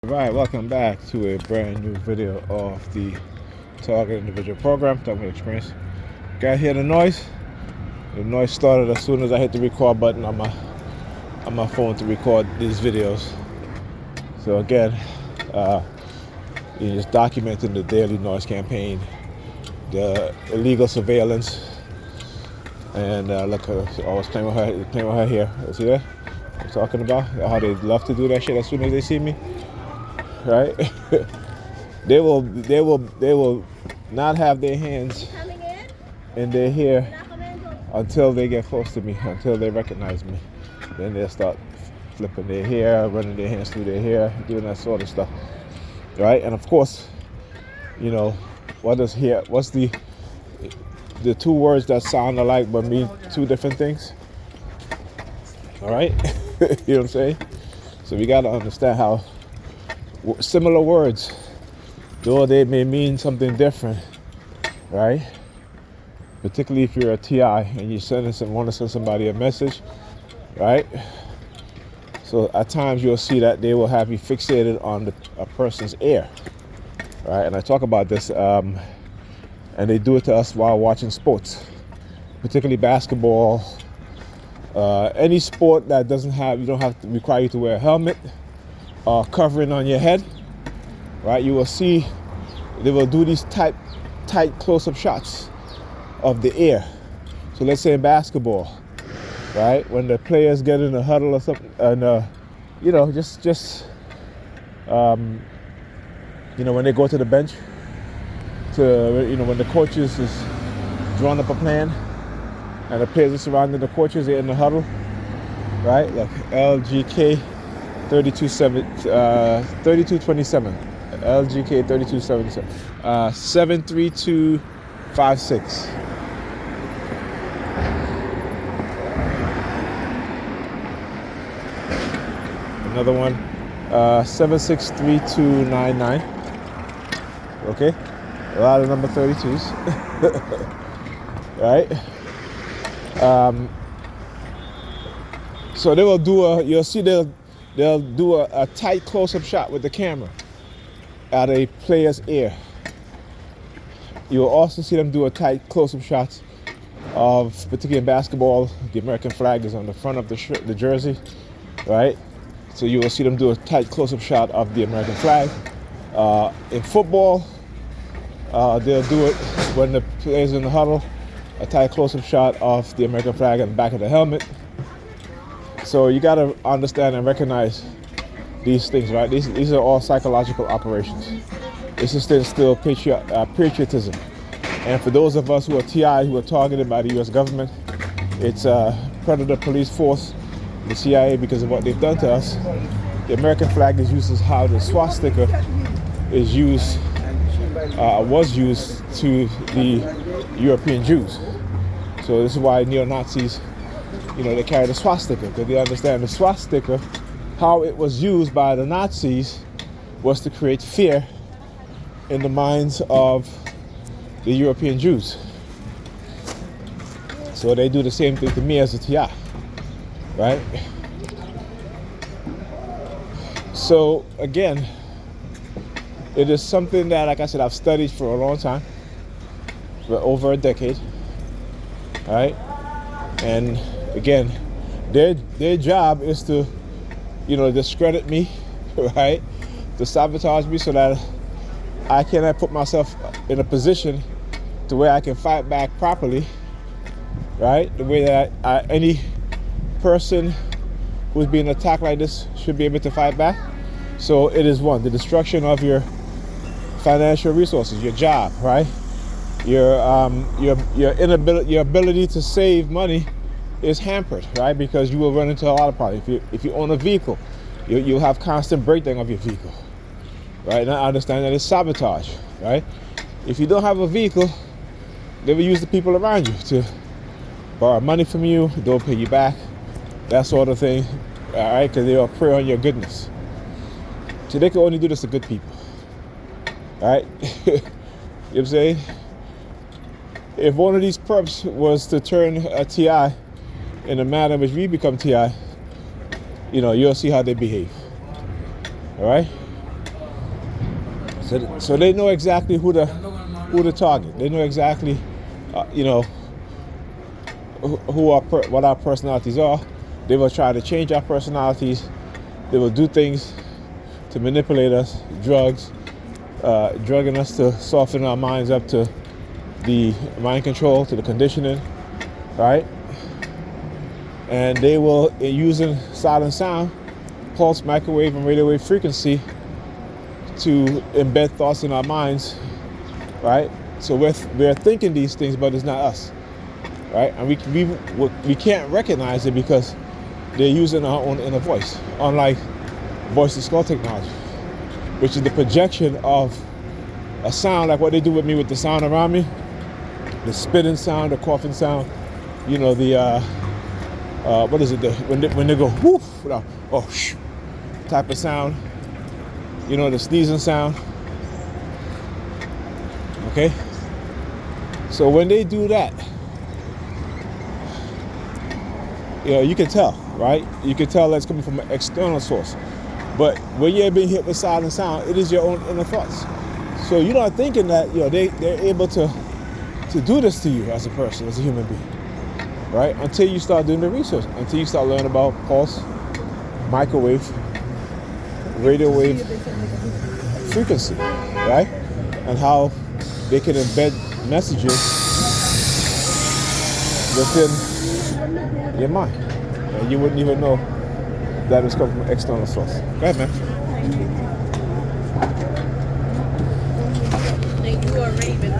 Alright, welcome back to a brand new video of the Target Individual Program, Talking Experience. Got hear the noise? The noise started as soon as I hit the record button on my phone to record these videos. So again, you're just documenting the daily noise campaign, the illegal surveillance, and look, I was playing with her here. See that? I'm talking about how they love to do that shit as soon as they see me. Right? they will not have their hands in their hair until they get close to me, until they recognize me. Then they'll start flipping their hair, running their hands through their hair, doing that sort of stuff. Right? And of course, you know, what's the two words that sound alike but mean two different things? All right? You know what I'm saying? So we got to understand how similar words, though they may mean something different, right? Particularly if you're a TI and you want to send somebody a message, right? So at times you'll see that they will have you fixated on a person's ear, right? And I talk about this, and they do it to us while watching sports, particularly basketball, any sport that you don't have to require you to wear a helmet, covering on your head, right? You will see they will do these tight close-up shots of the ear. So let's say in basketball, right? When the players get in a huddle or something, and when they go to the bench, when the coaches is drawing up a plan, and the players are surrounding the coaches, they're in the huddle, right? Like LGK 3227 LGK 3277 73256. Another one, 763299. Okay, a lot of number 32s. Right? So they will do they'll do a tight close-up shot with the camera at a player's ear. You will also see them do a tight close-up shots of, particularly in basketball, the American flag is on the front of the jersey, right? So you will see them do a tight close-up shot of the American flag. In football, they'll do it when the player's in the huddle, a tight close-up shot of the American flag on the back of the helmet. So you got to understand and recognize these things, right? These are all psychological operations. This is still patriotism. And for those of us who are TI, who are targeted by the U.S. government, it's predator police force, the CIA, because of what they've done to us. The American flag is used as how the swastika is was used to the European Jews. So this is why neo-Nazis, they carry the swastika, because they understand the swastika, how it was used by the Nazis was to create fear in the minds of the European Jews. So they do the same thing to me as a TI, right? So again, it is something that, like I said, I've studied for a long time, for over a decade, right? And again, their job is to, discredit me, right? To sabotage me so that I cannot put myself in a position to where I can fight back properly, right? The way that any person who's being attacked like this should be able to fight back. So it is the destruction of your financial resources, your job, right? Your ability to save money is hampered, right? Because you will run into a lot of problems. If you own a vehicle, you'll have constant breakdown of your vehicle, right? And I understand that it's sabotage, right? If you don't have a vehicle, they will use the people around you to borrow money from you, don't pay you back, that sort of thing, all right? Because they will prey on your goodness. So they can only do this to good people, all right? You know what I'm saying? If one of these perps was to turn a TI in the manner in which we become TI, you'll see how they behave. All right? So they know exactly who to target. They know exactly, what our personalities are. They will try to change our personalities. They will do things to manipulate us, drugging us to soften our minds up to the mind control, to the conditioning, right? And they will, using silent sound, pulse, microwave, and radio wave frequency to embed thoughts in our minds, right? So we're thinking these things, but it's not us, right? And we can't recognize it because they're using our own inner voice, unlike voice-to-skull technology, which is the projection of a sound, like what they do with me with the sound around me, the spitting sound, the coughing sound, what is it? When they go whoof, or shh, type of sound, the sneezing sound. Okay. So when they do that, you can tell, right? You can tell that's coming from an external source. But when you're being hit with silent sound, it is your own inner thoughts. So you're not thinking that they're able to do this to you as a person, as a human being, right? Until you start doing the research, until you start learning about pulse, microwave, radio wave frequency, right? And how they can embed messages within your mind, and you wouldn't even know that it's coming from an external source. Go ahead, man. You are Raven.